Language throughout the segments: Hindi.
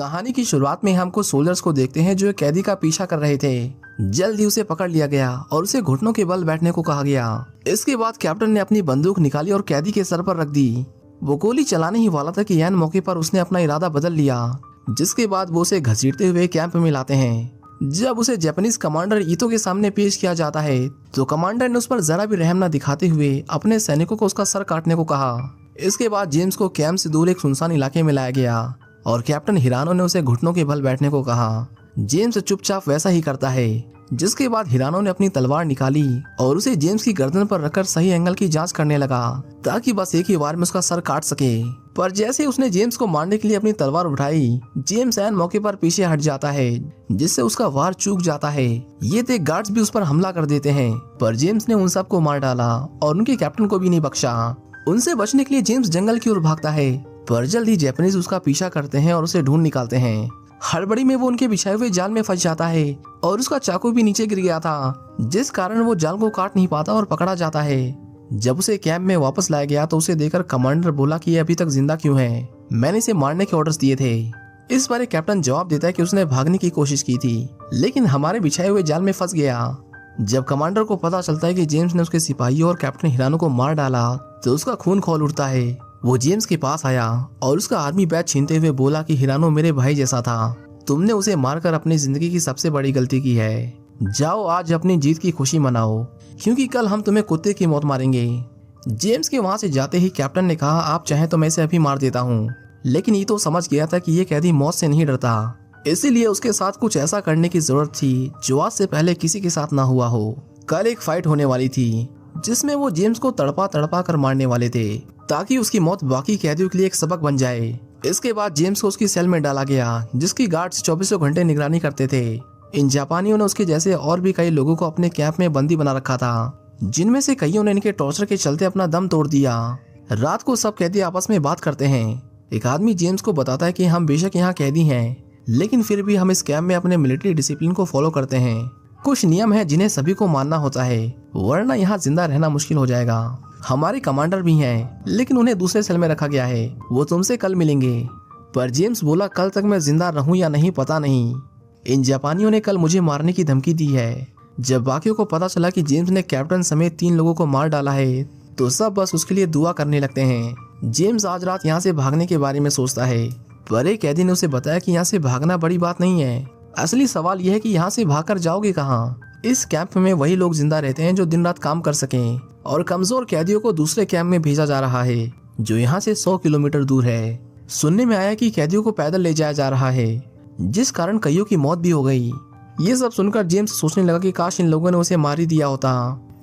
कहानी की शुरुआत में हमको सोल्जर्स को देखते हैं जो एक कैदी का पीछा कर रहे थे। जल्द ही उसे पकड़ लिया गया और उसे घुटनों के बल बैठने को कहा गया। इसके बाद कैप्टन ने अपनी बंदूक निकाली और कैदी के सर पर रख दी। वो गोली चलाने ही वाला था कि ऐन मौके पर उसने अपना इरादा बदल लिया, जिसके बाद वो उसे घसीटते हुए कैंप में लाते हैं। जब उसे जापानीज कमांडर ईतो के सामने पेश किया जाता है तो कमांडर ने उस पर जरा भी रहम न दिखाते हुए अपने सैनिकों को उसका सर काटने को कहा। इसके बाद जेम्स को कैंप से दूर एक सुनसान इलाके में लाया गया और कैप्टन हिरानो ने उसे घुटनों के बल बैठने को कहा। जेम्स चुपचाप वैसा ही करता है, जिसके बाद हिरानो ने अपनी तलवार निकाली और उसे जेम्स की गर्दन पर रखकर सही एंगल की जांच करने लगा ताकि बस एक ही बार में उसका सर काट सके। पर जैसे उसने जेम्स को मारने के लिए अपनी तलवार उठाई, जेम्स ऐन मौके पर पीछे हट जाता है, जिससे उसका वार चूक जाता है। ये देख गार्ड्स भी उस पर हमला कर देते हैं, पर जेम्स ने उन सबको मार डाला और उनके कैप्टन को भी नहीं बख्शा। उनसे बचने के लिए जेम्स जंगल की ओर भागता है, पर जल्द ही जापानीज उसका पीछा करते हैं और उसे ढूंढ निकालते हैं। हड़बड़ी में वो उनके बिछाए हुए जाल में फंस जाता है और उसका चाकू भी नीचे गिर गया था, जिस कारण वो जाल को काट नहीं पाता और पकड़ा जाता है। जब उसे कैंप में वापस लाया गया तो उसे देखकर कमांडर बोला कि ये अभी तक जिंदा क्यों है, मैंने इसे मारने के ऑर्डर्स दिए थे। इस बार कैप्टन जवाब देता है कि उसने भागने की कोशिश की थी, लेकिन हमारे बिछाए हुए जाल में फंस गया। जब कमांडर को पता चलता है कि जेम्स ने उसके सिपाहियों और कैप्टन हिरानो को मार डाला तो उसका खून खौल उठता है। वो जेम्स के पास आया और उसका आर्मी बैच छीनते हुए बोला कि हिरानो मेरे भाई जैसा था, तुमने उसे मारकर अपनी जिंदगी की सबसे बड़ी गलती की है। जाओ आज अपनी जीत की खुशी मनाओ, क्योंकि कल हम तुम्हें कुत्ते की मौत मारेंगे। जेम्स के वहां से जाते ही कैप्टन ने कहा आप चाहे तो मैं इसे अभी मार देता हूँ, लेकिन ये तो समझ गया था कि ये कैदी मौत से नहीं डरता, इसीलिए उसके साथ कुछ ऐसा करने की जरूरत थी जो आज से पहले किसी के साथ ना हुआ हो। कल एक फाइट होने वाली थी जिसमें वो जेम्स को तड़पा तड़पा कर मारने वाले थे, ताकि उसकी मौत बाकी कैदियों के लिए एक सबक बन जाए। इसके बाद जेम्स को उसकी सेल में डाला गया, जिसकी गार्ड्स 24 घंटे निगरानी करते थे। इन जापानियों ने उसके जैसे और भी कई लोगों को अपने कैंप में बंदी बना रखा था, जिनमें से कईयों ने इनके टॉर्चर के चलते अपना दम तोड़ दिया। रात को सब कैदी आपस में बात करते हैं। एक आदमी जेम्स को बताता है कि हम बेशक यहाँ कैदी हैं, लेकिन फिर भी हम इस कैंप में अपने मिलिट्री डिसिप्लिन को फॉलो करते हैं। कुछ नियम है जिन्हें सभी को मानना होता है, वरना यहाँ जिंदा रहना मुश्किल हो जाएगा। हमारे कमांडर भी हैं, लेकिन उन्हें दूसरे सेल में रखा गया है, वो तुमसे कल मिलेंगे। पर जेम्स बोला कल तक मैं जिंदा रहूं या नहीं पता नहीं, इन जापानियों ने कल मुझे मारने की धमकी दी है। जब बाकियों को पता चला कि जेम्स ने कैप्टन समेत 3 लोगों को मार डाला है तो सब बस उसके लिए दुआ करने लगते हैं। जेम्स आज रात यहाँ से भागने के बारे में सोचता है, पर एक कैदी ने उसे बताया कि यहाँ से भागना बड़ी बात नहीं है, असली सवाल यह है कि यहाँ से भागकर जाओगे कहाँ। इस कैंप में वही लोग जिंदा रहते हैं जो दिन रात काम कर सकें, और कमजोर कैदियों को दूसरे कैंप में भेजा जा रहा है जो यहाँ से 100 किलोमीटर दूर है। सुनने में आया कि कैदियों को पैदल ले जाया जा रहा है, जिस कारण कईयों की मौत भी हो गई। ये सब सुनकर जेम्स सोचने लगा कि काश इन लोगों ने उसे मार ही दिया होता।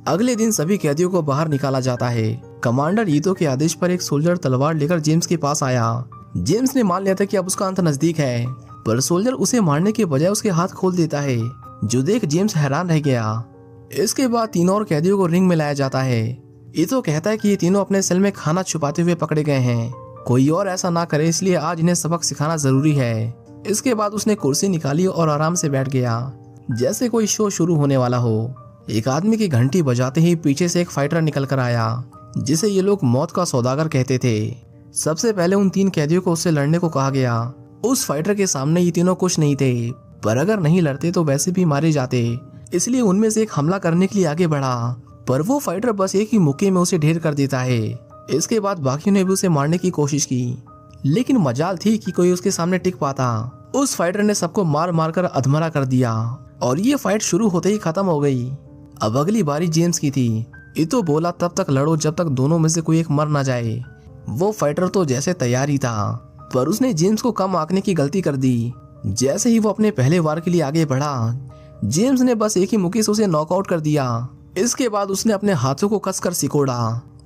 अगले दिन सभी कैदियों को बाहर निकाला जाता है। कमांडर ईतो के आदेश पर एक सोल्जर तलवार लेकर जेम्स के पास आया। जेम्स ने मान लिया था कि अब उसका अंत नजदीक है, पर सोल्जर उसे मारने के बजाय उसके हाथ खोल देता है, जो देख जेम्स हैरान रह गया। इसके बाद 3 और कैदियों को रिंग में लाया जाता है। ईतो कहता है कि ये तीनों अपने सेल में खाना छुपाते हुए पकड़े गए हैं, कोई और ऐसा ना करे, इसलिए आज इन्हें सबक सिखाना जरूरी है। इसके बाद उसने कुर्सी निकाली और आराम से बैठ गया, जैसे कोई शो शुरू होने वाला हो। एक आदमी की घंटी बजाते ही पीछे से एक फाइटर निकल कर आया, जिसे ये लोग मौत का सौदागर कहते थे। सबसे पहले उन 3 कैदियों को उससे लड़ने को कहा गया। उस फाइटर के सामने ये तीनों कुछ नहीं थे, पर अगर नहीं लड़ते तो वैसे भी मारे जाते, इसलिए उनमें से एक हमला करने के लिए आगे बढ़ा, पर वो फाइटर बस एक ही मुक्के में उसे ढेर कर देता है। इसके बाद बाकियों ने भी उसे मारने की कोशिश की, लेकिन मजाल थी कि कोई उसके सामने टिक पाता। उस फाइटर ने सबको मार मार कर अधमरा कर दिया और ये फाइट शुरू होते ही खत्म हो गई। अब अगली बारी जेम्स की थी। ईतो बोला तब तक लड़ो जब तक दोनों में से कोई एक मर ना जाए। वो फाइटर तो जैसे तैयार ही था, पर उसने जेम्स को कम आंकने की गलती कर दी। जैसे ही वो अपने पहले वार के लिए आगे बढ़ा, जेम्स ने बस एक ही मुक्के से उसे नॉकआउट कर दिया। इसके बाद उसने अपने हाथों को कसकर सिकोड़ा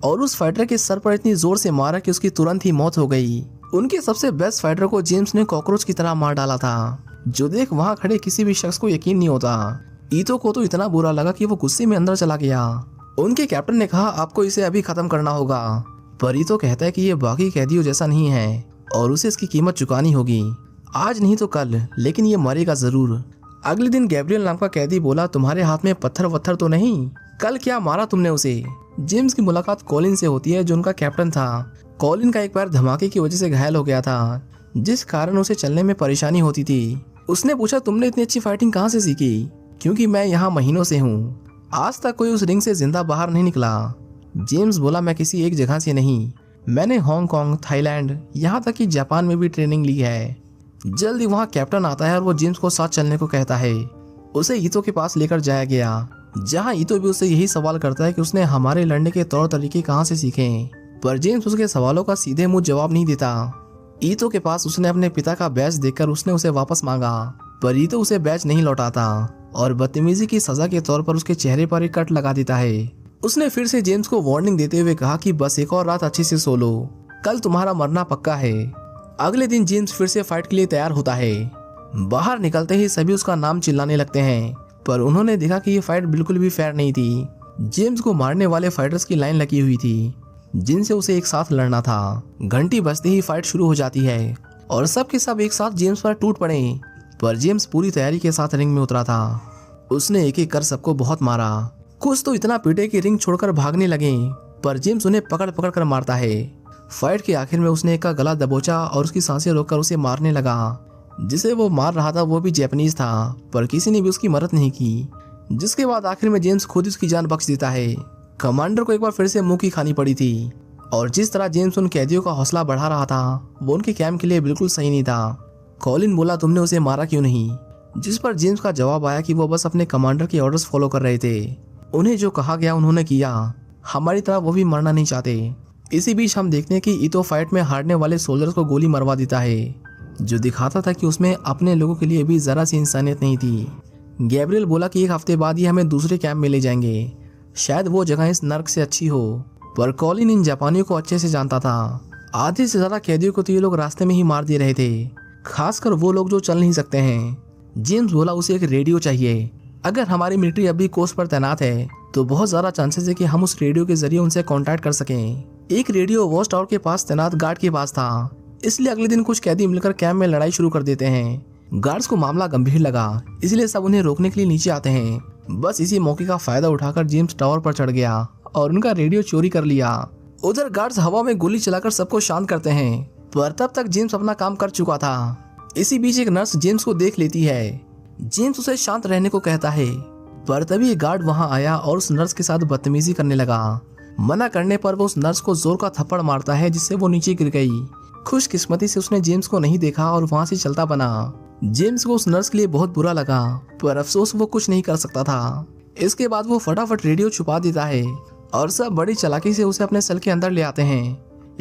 और उस फाइटर के सर पर इतनी जोर से मारा कि उसकी तुरंत ही मौत हो गई। उनके सबसे बेस्ट फाइटर को जेम्स ने कॉकरोच की तरह मार डाला था, जो देख वहां खड़े किसी भी शख्स को यकीन नहीं होता। ईतो को तो इतना बुरा लगा कि वो गुस्से में अंदर चला गया। उनके कैप्टन ने कहा आपको इसे अभी खत्म करना होगा, पर ईतो कहता है कि ये बाकी कैदियों जैसा नहीं है और उसे इसकी कीमत चुकानी होगी, आज नहीं तो कल, लेकिन ये मरेगा जरूर। अगले दिन गैब्रियल नाम का कैदी बोला तुम्हारे हाथ में पत्थर वत्थर तो नहीं, कल क्या मारा तुमने उसे। जेम्स की मुलाकात कॉलिन से होती है, जो उनका कैप्टन था। कॉलिन का एक पैर धमाके की वजह से घायल हो गया था, जिस कारण उसे चलने में परेशानी होती थी। उसने पूछा, तुमने इतनी अच्छी फाइटिंग कहाँ से सीखी? क्योंकि मैं यहाँ महीनों से हूँ, आज तक कोई उस रिंग से जिंदा बाहर नहीं निकला। जेम्स बोला, मैं किसी एक जगह से नहीं, मैंने हांगकांग, थाईलैंड, यहाँ तक कि जापान में भी ट्रेनिंग ली है। जल्दी वहाँ कैप्टन आता है और वो जेम्स को साथ चलने को कहता है। उसे ईतो के पास लेकर जाया गया, जहाँ ईतो भी उससे यही सवाल करता है कि उसने हमारे लड़ने के तौर तरीके कहाँ से सीखे, पर जेम्स उसके सवालों का सीधे मुंह जवाब नहीं देता। ईतो के पास उसने अपने पिता का बैज देखकर उसने उसे वापस मांगा, पर ईतो उसे बैज नहीं लौटाता और बदतमीजी की सजा के तौर पर उसके चेहरे पर एक कट लगा देता है। उसने फिर से जेम्स को वार्निंग देते हुए कहा कि बस एक और रात अच्छे से सो लो, कल तुम्हारा मरना पक्का है। अगले दिन जेम्स फिर से फाइट के लिए तैयार होता है। बाहर निकलते ही सभी उसका नाम चिल्लाने लगते हैं, पर उन्होंने देखा कि ये फाइट बिल्कुल भी फेयर नहीं थी। जेम्स को मारने वाले फाइटर्स की लाइन लगी हुई थी, जिनसे उसे एक साथ लड़ना था। घंटी बजते ही फाइट शुरू हो जाती है और सब के सब एक साथ जेम्स पर टूट पड़े, पर जेम्स पूरी तैयारी के साथ रिंग में उतरा था। उसने एक एक कर सबको बहुत मारा, कुछ तो इतना पीटे कि रिंग छोड़कर भागने लगे, पर जेम्स उन्हें पकड़ पकड़ कर मारता है। फाइट के आखिर में उसने एक का गला दबोचा और उसकी सांसें रोककर उसे मारने लगा। जिसे वो मार रहा था वो भी जापानीज था, पर किसी ने भी उसकी मदद नहीं की। जिसके बाद आखिर में जेम्स खुद उसकी जान बख्श देता है। कमांडर को एक बार फिर से मुंह की खानी पड़ी थी, और जिस तरह जेम्स उन कैदियों का हौसला बढ़ा रहा था वो उनके कैंप के लिए बिल्कुल सही नहीं था। कॉलिन बोला, तुमने उसे मारा क्यों नहीं? जिस पर जेम्स का जवाब आया कि वो बस अपने कमांडर के ऑर्डर्स फॉलो कर रहे थे, उन्हें जो कहा गया उन्होंने किया, हमारी तरह वो भी मरना नहीं चाहते। इसी बीच हम देखते हैं कि ईतो फाइट में हारने वाले सोल्जर्स को गोली मरवा देता है, जो दिखाता था कि उसमें अपने लोगों के लिए भी जरा सी इंसानियत नहीं थी। गैब्रियल बोला कि एक हफ्ते बाद ही हमें दूसरे कैंप में ले जाएंगे, शायद वो जगह इस नर्क से अच्छी हो। पर कॉलिन इन जापानियों को अच्छे से जानता था, आधे से ज्यादा कैदियों को तो ये लोग रास्ते में ही मार दे रहे थे, खासकर वो लोग जो चल नहीं सकते हैं। जेम्स बोला, उसे एक रेडियो चाहिए। अगर हमारी मिलिट्री अभी कोस्ट पर तैनात है तो बहुत ज्यादा चांसेस है कि हम उस रेडियो के जरिए उनसे कांटेक्ट कर सकें। एक रेडियो वॉच टावर के पास तैनात गार्ड के पास था, इसलिए अगले दिन कुछ कैदी मिलकर कैंप में लड़ाई शुरू कर देते हैं। गार्ड्स को मामला गंभीर लगा, इसलिए सब उन्हें रोकने के लिए नीचे आते हैं। बस इसी मौके का फायदा उठाकर जेम्स टावर पर चढ़ गया और उनका रेडियो चोरी कर लिया। उधर गार्ड्स हवा में गोली चलाकर सबको शांत करते हैं, पर तब तक जेम्स अपना काम कर चुका था। इसी बीच एक नर्स जेम्स को देख लेती है। जेम्स उसे शांत रहने को कहता है, पर तभी एक गार्ड वहां आया और उस नर्स के साथ बदतमीजी करने लगा। मना करने पर वो उस नर्स को जोर का थप्पड़ मारता है, जिससे वो नीचे गिर गई। खुशकिस्मती से उसने जेम्स को नहीं देखा और वहां से चलता बना। जेम्स को उस नर्स के लिए बहुत बुरा लगा, पर अफसोस वो कुछ नहीं कर सकता था। इसके बाद वो फटाफट रेडियो छुपा देता है और सब बड़ी चालाकी से उसे अपने सेल के अंदर ले आते हैं।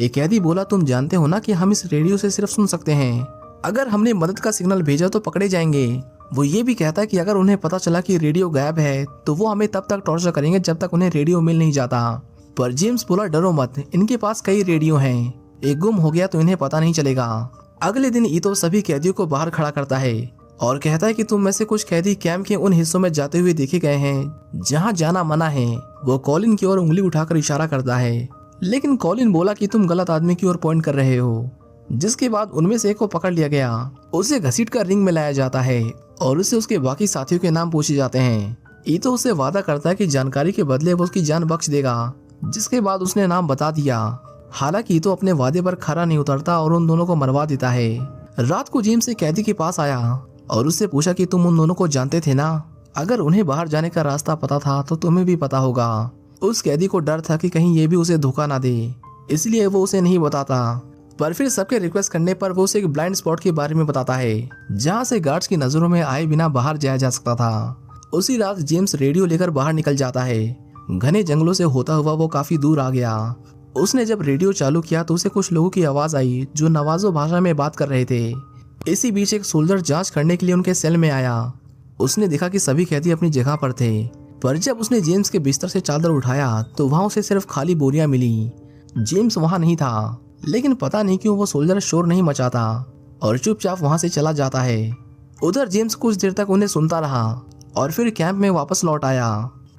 एक कैदी बोला, तुम जानते हो ना कि हम इस रेडियो से सिर्फ सुन सकते हैं, अगर हमने मदद का सिग्नल भेजा तो पकड़े जाएंगे। वो ये भी कहता है कि अगर उन्हें पता चला कि रेडियो गायब है तो वो हमें तब तक टॉर्चर करेंगे जब तक उन्हें रेडियो मिल नहीं जाता। पर जेम्स बोला, डरो मत, इनके पास कई रेडियो हैं, एक गुम हो गया तो इन्हें पता नहीं चलेगा। अगले दिन ईतो सभी कैदियों को बाहर खड़ा करता है और कहता है कि तुम में से कुछ कैदी कैंप के उन हिस्सों में जाते हुए देखे गए हैं जहां जाना मना है। वो कॉलिन की ओर उंगली उठाकर इशारा करता है, लेकिन कॉलिन बोला कि तुम गलत आदमी की ओर पॉइंट कर रहे हो। जिसके बाद उनमें से एक को पकड़ लिया गया, उसे घसीटकर रिंग में लाया जाता है और उससे उसके बाकी साथियों के नाम पूछे जाते हैं। ईतो उससे वादा करता है कि जानकारी के बदले वो उसकी जान बख्श देगा, जिसके बाद उसने नाम बता दिया। हालांकि ईतो अपने वादे पर खरा नहीं उतरता और उन दोनों को मरवा देता है। रात को जेम्स एक कैदी के पास आया और उससे पूछा कि तुम उन दोनों को जानते थे ना, अगर उन्हें बाहर जाने का रास्ता पता था तो तुम्हें भी पता होगा। उस कैदी को डर था कि कहीं ये भी उसे धोखा ना दे, इसलिए वो उसे नहीं बताता। पर फिर सबके रिक्वेस्ट करने पर वो उसे एक ब्लाइंड स्पॉट के बारे में बताता है, जहाँ से गार्ड्स की नजरों में आए बिना बाहर जाया जा सकता था। उसी रात जेम्स रेडियो लेकर बाहर निकल जाता है। घने जंगलों से होता हुआ वो काफी दूर आ गया। उसने जब रेडियो चालू किया तो उसे कुछ लोगों की आवाज आई जो नवाजो भाषा में बात कर रहे थे। इसी बीच एक सोल्जर जांच करने के लिए उनके सेल में आया। उसने देखा कि सभी कैदी अपनी जगह पर थे, पर जब उसने जेम्स के बिस्तर से चादर उठाया तो वहां उसे सिर्फ खाली बोरियां मिली। जेम्स वहां नहीं था, लेकिन पता नहीं क्यों वो सोल्जर शोर नहीं मचाता और चुपचाप वहां से चला जाता है। उधर जेम्स कुछ देर तक उन्हें सुनता रहा और फिर कैंप में वापस लौट आया।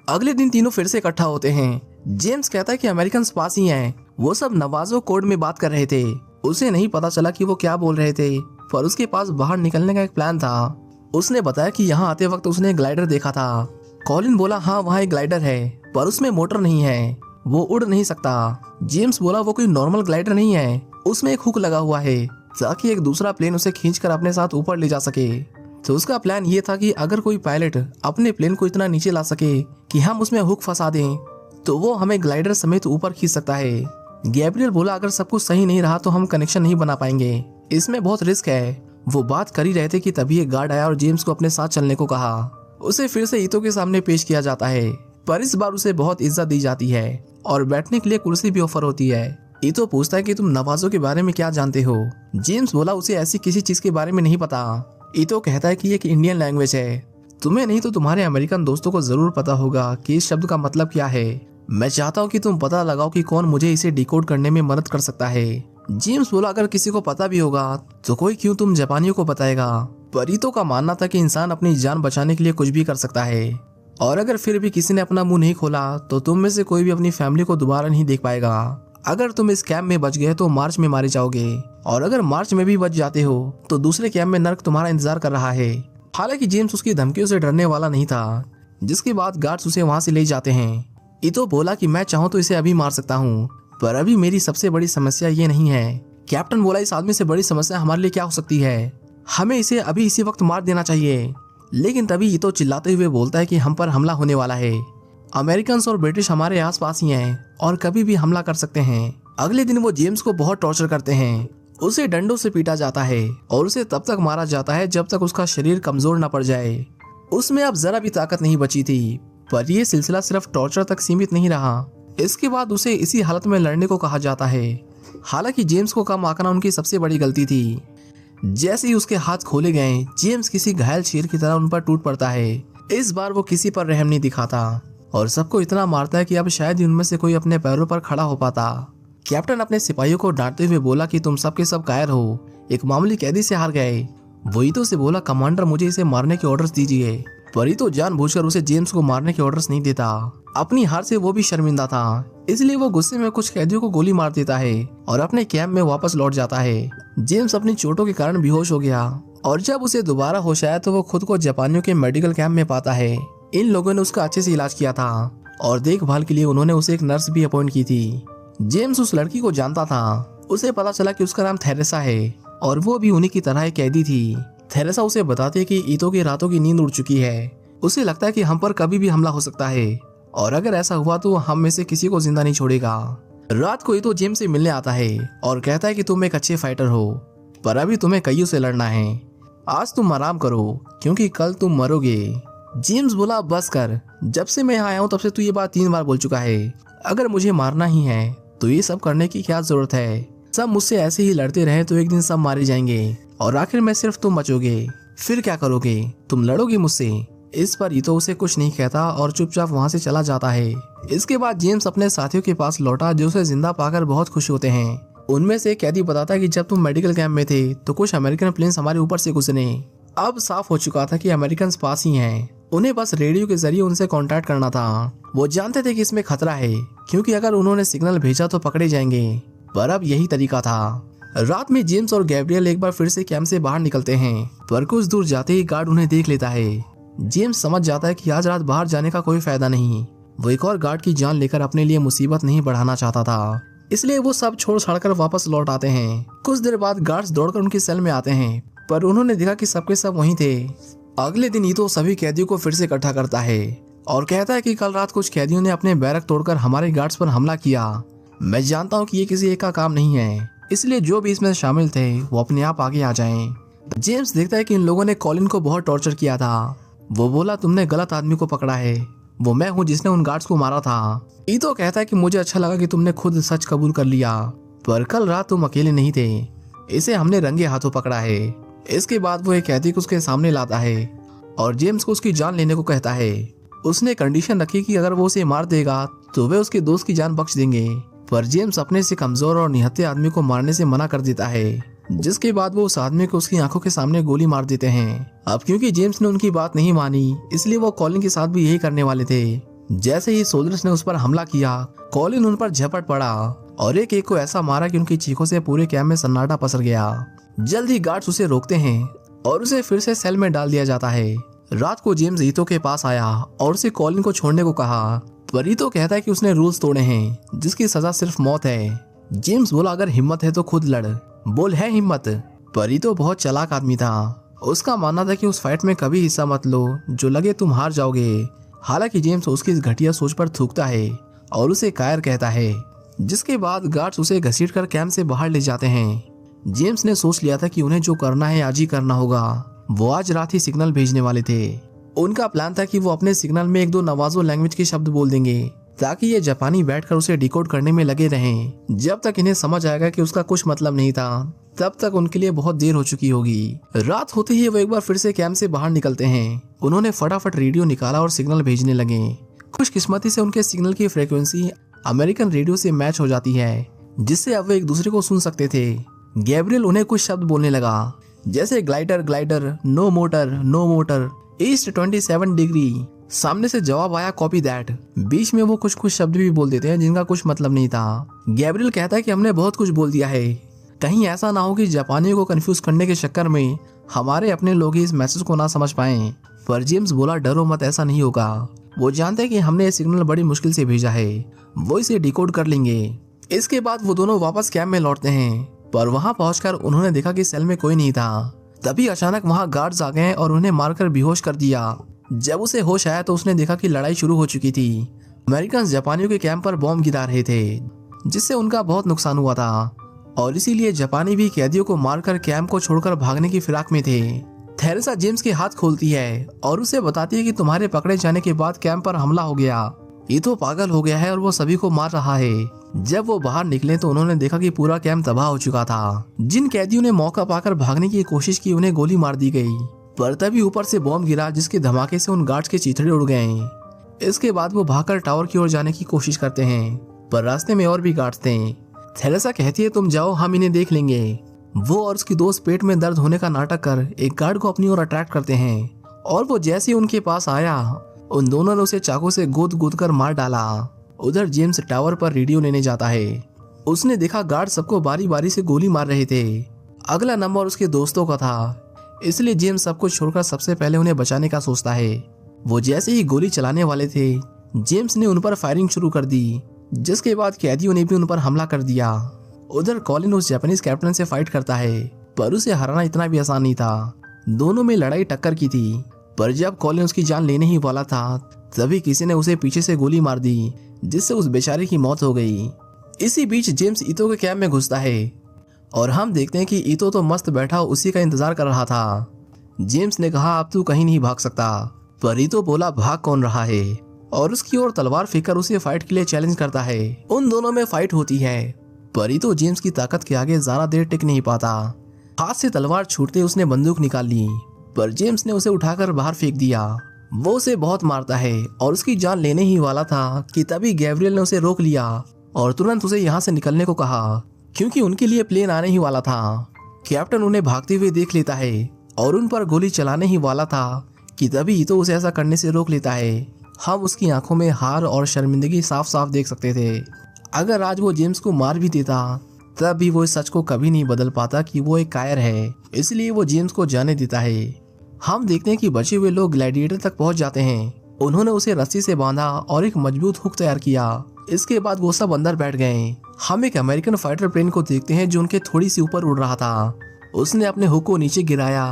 अगले दिन तीनों फिर से इकट्ठा होते हैं। जेम्स कहता है कि अमेरिकन पास ही हैं, वो सब नवाजो कोड में बात कर रहे थे। उसे नहीं पता चला कि वो क्या बोल रहे थे, पर उसके पास बाहर निकलने का एक प्लान था। उसने बताया कि यहाँ आते वक्त उसने ग्लाइडर देखा था। कॉलिन बोला, हाँ वहाँ एक ग्लाइडर है, पर उसमें मोटर नहीं है, वो उड़ नहीं सकता। जेम्स बोला, वो कोई नॉर्मल ग्लाइडर नहीं है, उसमें एक हुक लगा हुआ है, ताकि एक दूसरा प्लेन उसे खींचकर अपने साथ ऊपर ले जा सके। तो उसका प्लान ये था कि अगर कोई पायलट अपने प्लेन को इतना नीचे ला सके कि हम उसमें हुक फंसा दें तो वो हमें ग्लाइडर समेत ऊपर खींच सकता है। गैब्रियल बोला अगर सब कुछ सही नहीं रहा तो हम कनेक्शन नहीं बना पाएंगे, इसमें बहुत रिस्क है। वो बात कर ही रहे थे कि तभी एक गार्ड आया और जेम्स को अपने साथ चलने को कहा। उसे फिर से ईतो के सामने पेश किया जाता है, पर इस बार उसे बहुत इज्जत दी जाती है और बैठने के लिए कुर्सी भी ऑफर होती है। ईतो पूछता है कि तुम नवाजों के बारे में क्या जानते हो। जेम्स बोला उसे ऐसी किसी चीज के बारे में नहीं पता। ईतो कहता है कि ये एक इंडियन लैंग्वेज है, तुम्हें नहीं तो तुम्हारे अमेरिकन दोस्तों को जरूर पता होगा कि इस शब्द का मतलब क्या है। मैं चाहता हूँ कि तुम पता लगाओ कि कौन मुझे इसे डिकोड करने में मदद कर सकता है। जेम्स बोला अगर किसी को पता भी होगा तो कोई क्यों तुम जापानियों को बताएगा। पर ईतो का मानना था कि इंसान अपनी जान बचाने के लिए कुछ भी कर सकता है, और अगर फिर भी किसी ने अपना मुंह नहीं खोला तो तुम में से कोई भी अपनी फैमिली को दोबारा नहीं देख पाएगा। अगर तुम इस कैंप में बच गए तो मार्च में मारे जाओगे, और अगर मार्च में भी बच जाते हो तो दूसरे कैंप में नर्क तुम्हारा इंतजार कर रहा है। हालांकि जेम्स उसकी धमकियों से डरने वाला नहीं था, जिसके बाद गार्ड्स उसे वहां से ले जाते हैं। ईतो बोला कि मैं चाहूँ तो इसे अभी मार सकता हूँ, पर अभी मेरी सबसे बड़ी समस्या ये नहीं है। कैप्टन बोला इस आदमी से बड़ी समस्या हमारे लिए क्या हो सकती है, हमें इसे अभी इसी वक्त मार देना चाहिए। लेकिन तभी ईतो चिल्लाते हुए बोलता है कि हम पर हमला होने वाला है, अमेरिकन और ब्रिटिश हमारे आसपास ही हैं और कभी भी हमला कर सकते हैं। अगले दिन वो जेम्स को बहुत टॉर्चर करते हैं, उसे डंडों से पीटा जाता है और उसे तब तक मारा जाता है जब तक उसका शरीर कमजोर न पड़ जाए। उसमें अब जरा भी ताकत नहीं बची थी, पर यह सिलसिला सिर्फ टॉर्चर तक सीमित नहीं रहा। इसके बाद उसे इसी हालत में लड़ने को कहा जाता है। हालांकि जेम्स को कम आंकना उनकी सबसे बड़ी गलती थी। जैसे ही उसके हाथ खोले गए, जेम्स किसी घायल शेर की तरह उन पर टूट पड़ता है। इस बार वो किसी पर रहम नहीं दिखाता और सबको इतना मारता है कि अब शायद ही उनमें से कोई अपने पैरों पर खड़ा हो पाता। कैप्टन अपने सिपाहियों को डांटते हुए बोला कि तुम सबके सब कायर हो, एक मामूली कैदी से हार गए। वो ईतो से बोला कमांडर मुझे इसे मारने के ऑर्डर्स दीजिए, पर ईतो जानबूझकर उसे जेम्स को मारने के ऑर्डर्स नहीं देता। अपनी हार से वो भी शर्मिंदा था, इसलिए वो गुस्से में कुछ कैदियों को गोली मार देता है और अपने कैंप में वापस लौट जाता है। जेम्स अपनी चोटों के कारण बेहोश हो गया और जब उसे दोबारा होश आया तो वो खुद को जापानियों के मेडिकल कैंप में पाता है। इन लोगों ने उसका अच्छे से इलाज किया था और देखभाल के लिए उन्होंने उसे एक नर्स भी अपॉइंट की थी। जेम्स उस लड़की को जानता था, उसे पता चला कि उसका नाम थेरेसा है और वो भी उन्हीं की तरह एक कैदी थी। थेरेसा उसे बताती है कि ईतो की रातों की नींद उड़ चुकी है, उसे लगता है कि हम पर कभी भी हमला हो सकता है और अगर ऐसा हुआ तो हम में से किसी को जिंदा नहीं छोड़ेगा। रात को ईतो जेम्स से मिलने आता है और कहता है कि तुम एक अच्छे फाइटर हो, पर अभी तुम्हें कईयों से लड़ना है। आज तुम आराम करो क्योंकि कल तुम मरोगे। जेम्स बोला बस कर, जब से मैं यहाँ आया हूँ तब से तू ये बात 3 बार बोल चुका है। अगर मुझे मारना ही है तो ये सब करने की क्या जरूरत है। सब मुझसे ऐसे ही लड़ते रहे तो एक दिन सब मारे जाएंगे और आखिर में सिर्फ तुम बचोगे। फिर क्या करोगे, तुम लड़ोगे मुझसे। इस पर ईतो उसे कुछ नहीं कहता और चुपचाप वहाँ से चला जाता है। इसके बाद जेम्स अपने साथियों के पास लौटा जो उसे जिंदा पाकर बहुत खुश होते हैं। उनमें से एक कैदी बताता है कि जब तुम मेडिकल कैंप में थे तो कुछ अमेरिकन प्लेन्स हमारे ऊपर से गुजरे। अब साफ हो चुका था कि अमेरिकन पास ही हैं, उन्हें बस रेडियो के जरिए उनसे कांटेक्ट करना था। वो जानते थे कि इसमें खतरा है क्योंकि अगर उन्होंने सिग्नल भेजा तो पकड़े जाएंगे, पर अब यही तरीका था। रात में जेम्स और गैब्रियल एक बार फिर से कैंप से बाहर निकलते हैं, पर कुछ दूर जाते ही गार्ड उन्हें देख लेता है। जेम्स समझ जाता है कि आज रात बाहर जाने का कोई फायदा नहीं। वो एक और गार्ड की जान लेकर अपने लिए मुसीबत नहीं बढ़ाना चाहता था, इसलिए वो सब छोड़ छाड़कर वापस लौट आते हैं। कुछ देर बाद गार्ड्स दौड़कर उनकी सेल में आते हैं, पर उन्होंने देखा कि सबके सब वहीं थे। अगले दिन ईतो सभी कैदियों को फिर से इकट्ठा करता है और कहता है कि कल रात कुछ कैदियों ने अपने बैरक तोड़कर हमारे गार्ड्स पर हमला किया। मैं जानता हूँ कि ये किसी एक का काम नहीं है, इसलिए जो भी इसमें शामिल थे वो अपने आप आगे आ जाएं। जेम्स देखता है कि इन लोगों ने कॉलिन को बहुत टॉर्चर किया था। वो बोला तुमने गलत आदमी को पकड़ा है, वो मैं हूँ जिसने उन गार्ड्स को मारा था। ईतो कहता है कि मुझे अच्छा लगा कि तुमने खुद सच कबूल कर लिया, पर कल रात तुम अकेले नहीं थे, इसे हमने रंगे हाथों पकड़ा है। इसके बाद वो एक कैदी को उसके सामने लाता है और जेम्स को उसकी जान लेने को कहता है। उसने कंडीशन रखी कि अगर वो उसे मार देगा तो वे उसके दोस्त की जान बख्श देंगे, पर जेम्स अपने से कमजोर और निहत्थे आदमी को मारने से मना कर देता है। जिसके बाद वो उस आदमी को उसकी आंखों के सामने गोली मार देते हैं। अब क्योंकि जेम्स ने उनकी बात नहीं मानी, इसलिए वो कॉलिन के साथ भी यही करने वाले थे। जैसे ही सोल्जर्स ने उस पर हमला किया, कॉलिन उन पर झपट पड़ा और एक एक को ऐसा मारा कि उनकी चीखों से पूरे कैंप में सन्नाटा पसर गया। जल्द ही गार्ड्स उसे रोकते हैं और उसे फिर से सेल में डाल दिया जाता है। रात को जेम्स ईतो के पास आया और उसे कॉलिन को छोड़ने को कहा, पर ईतो कहता है कि उसने रूल्स तोड़े हैं जिसकी सजा सिर्फ मौत है। जेम्स बोला अगर हिम्मत है तो खुद लड़, बोल है हिम्मत। पर ईतो बहुत चालाक आदमी था। उसका मानना था कि उस फाइट में कभी हिस्सा मत लो, जो लगे तुम हार जाओगे। हालांकि जेम्स उसकी इस घटिया सोच पर थूकता है और उसे कायर कहता है, जिसके बाद गार्ड्स उसे घसीटकर कैंप से बाहर ले जाते हैं। जेम्स ने सोच लिया था कि उन्हें जो करना है आज ही करना होगा। वो आज रात ही सिग्नल भेजने वाले थे। उनका प्लान था कि वो अपने सिग्नल में 1-2 नवाजो लैंग्वेज के शब्द बोल देंगे, ताकि ये जापानी बैठकर उसे डिकोड करने में लगे रहें। जब तक इन्हें समझ आएगा कि उसका कुछ मतलब नहीं था, तब तक उनके लिए बहुत देर हो चुकी होगी। रात होते ही वो एक बार फिर से कैंप से बाहर निकलते हैं। उन्होंने फटाफट रेडियो निकाला और सिग्नल भेजने लगे। खुशकिस्मती से उनके सिग्नल की फ्रीक्वेंसी अमेरिकन रेडियो से मैच हो जाती है, जिससे अब वे एक दूसरे को सुन सकते थे। गैब्रियल उन्हें कुछ शब्द बोलने लगा, जैसे glider glider, no motor, east 27 degree. सामने से जवाब आया कॉपी दैट। बीच में वो कुछ शब्द भी बोल देते हैं जिनका कुछ मतलब नहीं था। गैब्रियल कहता है कि हमने बहुत कुछ बोल दिया है, कहीं ऐसा ना हो कि जापानियों को कंफ्यूज करने के चक्कर में हमारे अपने लोग ही इस मैसेज को ना समझ पाएं। पर जेम्स बोला, डरो मत, ऐसा नहीं होगा। वो जानते हैं कि हमने ये सिग्नल बड़ी मुश्किल से भेजा है, वो इसे डिकोड कर लेंगे। इसके बाद वो दोनों वापस कैंप में लौटते हैं, पर वहां पहुंचकर उन्होंने देखा कि सेल में कोई नहीं था। तभी अचानक वहां गार्ड्स आ गए और उन्हें मारकर बेहोश कर दिया। जब उसे होश आया तो उसने देखा कि लड़ाई शुरू हो चुकी थी। अमेरिकन जापानियों के कैंप पर बॉम्ब गिरा रहे थे, जिससे उनका बहुत नुकसान हुआ था, और इसीलिए जापानी भी कैदियों को मारकर कैंप को छोड़कर भागने की फिराक में थे। थेरेसा जेम्स के हाथ खोलती है और उसे बताती है कि तुम्हारे पकड़े जाने के बाद कैंप पर हमला हो गया। ये तो पागल हो गया है और वो सभी को मार रहा है। जब वो बाहर निकले तो उन्होंने देखा कि पूरा कैंप तबाह हो चुका था। जिन कैदियों ने मौका पाकर भागने की कोशिश की, उन्हें गोली मार दी गई। पर तभी ऊपर से बॉम्ब गिरा, जिसके धमाके से उन गार्ड्स के चीथड़े उड़ गए। इसके बाद वो भागकर टावर की ओर जाने की कोशिश करते हैं, पर रास्ते में और भी गार्ड्स थे। थेरेसा कहती है, तुम जाओ, हम इन्हें देख लेंगे। वो और उसकी दोस्त पेट में दर्द होने का नाटक कर एक गार्ड को अपनी ओर अट्रैक्ट करते हैं, और वो जैसे ही उनके पास आया, उन दोनों ने उसे चाकू से गोद कर मार डाला। उधर जेम्स टावर पर रेडियो लेने जाता है। उसने देखा गार्ड सबको बारी बारी से गोली मार रहे थे। अगला नंबर उसके दोस्तों का था, इसलिए जेम्स सबको छोड़कर सबसे पहले उन्हें बचाने का सोचता है। वो जैसे ही गोली चलाने वाले थे, जेम्स ने उन पर फायरिंग शुरू कर दी, जिसके बाद कैदियों ने भी उन पर हमला कर दिया। उधर कॉलिन उस जापानीज कैप्टन से फाइट करता है, पर उसे हराना इतना भी आसान नहीं था। दोनों में लड़ाई टक्कर की थी, पर जब कॉलिन उसकी जान लेने ही वाला था, तभी किसी ने उसे पीछे से गोली मार दी, जिससे उस बेचारे की मौत हो गई। इसी बीच जेम्स ईतो के कैंप में घुसता है, और हम देखते हैं कि ईतो तो मस्त बैठा उसी का इंतजार कर रहा था। जेम्स ने कहा, अब तू कहीं नहीं भाग सकता। पर ईतो बोला, भाग कौन रहा है, और उसकी ओर तलवार फेंककर उसे फाइट के लिए चैलेंज करता है। उन दोनों में फाइट होती है, पर ईतो जेम्स की ताकत के आगे ज्यादा देर टिक नहीं पाता। हाथ से तलवार छूटते उसने बंदूक निकाल ली, पर जेम्स ने उसे उठाकर बाहर फेंक दिया। वो उसे बहुत मारता है और उसकी जान लेने ही वाला था कि तभी गैब्रियल ने उसे रोक लिया और तुरंत उसे यहाँ से निकलने को कहा, क्योंकि उनके लिए प्लेन आने ही वाला था। कैप्टन उन्हें भागते हुए देख लेता है और उन पर गोली चलाने ही वाला था कि तभी ईतो उसे ऐसा करने से रोक लेता है। हम उसकी आंखों में हार और शर्मिंदगी साफ साफ देख सकते थे। अगर आज वो जेम्स को मार भी देता, तब भी वो इस सच को कभी नहीं बदल पाता कि वो एक कायर है, इसलिए वो जेम्स को जाने देता है। हम देखते हैं कि बचे हुए लोग ग्लैडिएटर तक पहुंच जाते हैं। उन्होंने उसे रस्सी से बांधा और एक मजबूत हुक तैयार किया। इसके बाद वो सब अंदर बैठ गए। हम एक अमेरिकन फाइटर प्लेन को देखते हैं जो उनके थोड़ी सी ऊपर उड़ रहा था। उसने अपने हुक को नीचे गिराया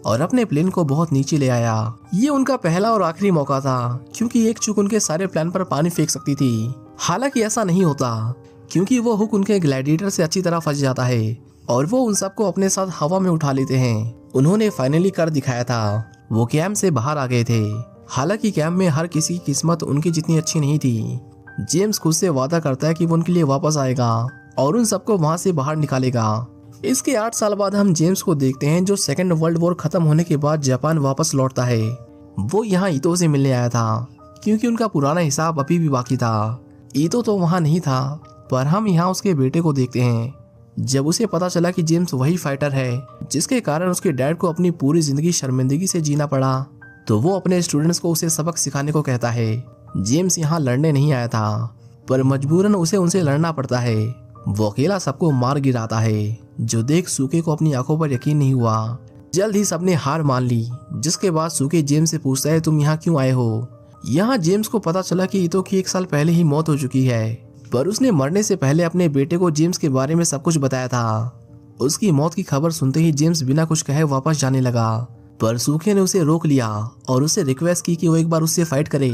और अपने प्लेन को बहुत नीचे ले आया। ये उनका पहला और आखिरी मौका था, क्योंकि एक चूक उनके सारे प्लान पर पानी फेंक सकती थी। हालांकि ऐसा नहीं होता, क्योंकि वो हुक उनके ग्लैडिएटर से अच्छी तरह फंस जाता है और वो उन सबको अपने साथ हवा में उठा लेते हैं। उन्होंने फाइनली कर दिखाया था, वो कैंप से बाहर आ गए थे। हालांकि कैंप में हर किसी की किस्मत उनकी जितनी अच्छी नहीं थी। जेम्स खुद से वादा करता है कि वो उनके लिए वापस आएगा और उन सबको वहां से बाहर निकालेगा। इसके 8 साल बाद हम जेम्स को देखते हैं, जो सेकेंड वर्ल्ड वॉर खत्म होने के बाद जापान वापस लौटता है। वो यहाँ ईतो से मिलने आया था, क्योंकि उनका पुराना हिसाब अभी भी बाकी था। ईतो तो वहाँ नहीं था, पर हम यहाँ उसके बेटे को देखते हैं। जब उसे पता चला कि जेम्स वही फाइटर है जिसके कारण उसके डैड को अपनी पूरी जिंदगी शर्मिंदगी से जीना पड़ा, तो वो अपने स्टूडेंट्स को उसे सबक सिखाने को कहता है। जेम्स यहाँ लड़ने नहीं आया था, पर मजबूरन उसे उनसे लड़ना पड़ता है। वो अकेला सबको मार गिराता है, जो देख सूके को अपनी आंखों पर यकीन नहीं हुआ। जल्द ही सबने हार मान ली, जिसके बाद सूके जेम्स से पूछता है, तुम यहाँ क्यों आए हो? यहाँ जेम्स को पता चला कि ईतो की 1 साल पहले ही मौत हो चुकी है, पर उसने मरने से पहले अपने बेटे को जेम्स के बारे में सब कुछ बताया था। उसकी मौत की खबर सुनते ही जेम्स बिना कुछ कहे वापस जाने लगा, पर सूखे ने उसे रोक लिया और उसे रिक्वेस्ट की कि वो एक बार उससे फाइट करे।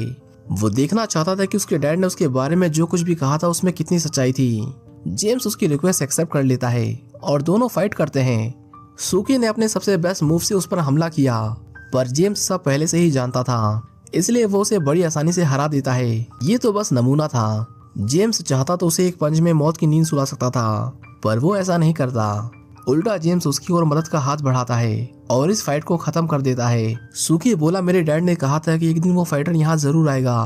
वो देखना चाहता था कि उसके डैड ने उसके बारे में जो कुछ भी कहा था उसमें कितनी सच्चाई थी। जेम्स उसकी रिक्वेस्ट एक्सेप्ट कर लेता है और दोनों फाइट करते हैं। सूखे ने अपने सबसे बेस्ट मूव से उस पर हमला किया, पर जेम्स सब पहले से ही जानता था, इसलिए वो उसे बड़ी आसानी से हरा देता है। ये तो बस नमूना था। जेम्स चाहता तो उसे एक पंच में मौत की नींद सुला सकता था, पर वो ऐसा नहीं करता। उल्टा जेम्स उसकी ओर मदद का हाथ बढ़ाता है और इस फाइट को खत्म कर देता है। सूखी बोला, मेरे डैड ने कहा था कि एक दिन वो फाइटर यहाँ जरूर आएगा,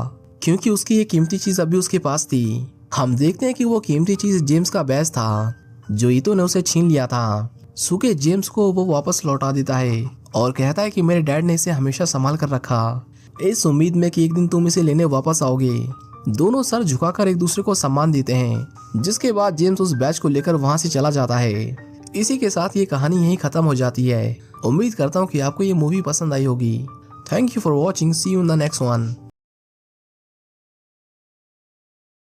क्योंकि उसकी ये कीमती चीज अभी उसके पास थी। हम देखते हैं कि वो कीमती चीज जेम्स का बैज था, जो ईतो ने उसे छीन लिया था। सूखे जेम्स को वो वापस लौटा देता है और कहता है कि मेरे डैड ने इसे हमेशा संभाल कर रखा, इस उम्मीद में कि एक दिन तुम इसे लेने वापस आओगे। दोनों सर झुकाकर एक दूसरे को सम्मान देते हैं, जिसके बाद जेम्स उस बैच को लेकर वहां से चला जाता है। इसी के साथ ये कहानी यहीं खत्म हो जाती है। उम्मीद करता हूँ कि आपको ये मूवी पसंद आई होगी। Thank you for watching, see you in the next one.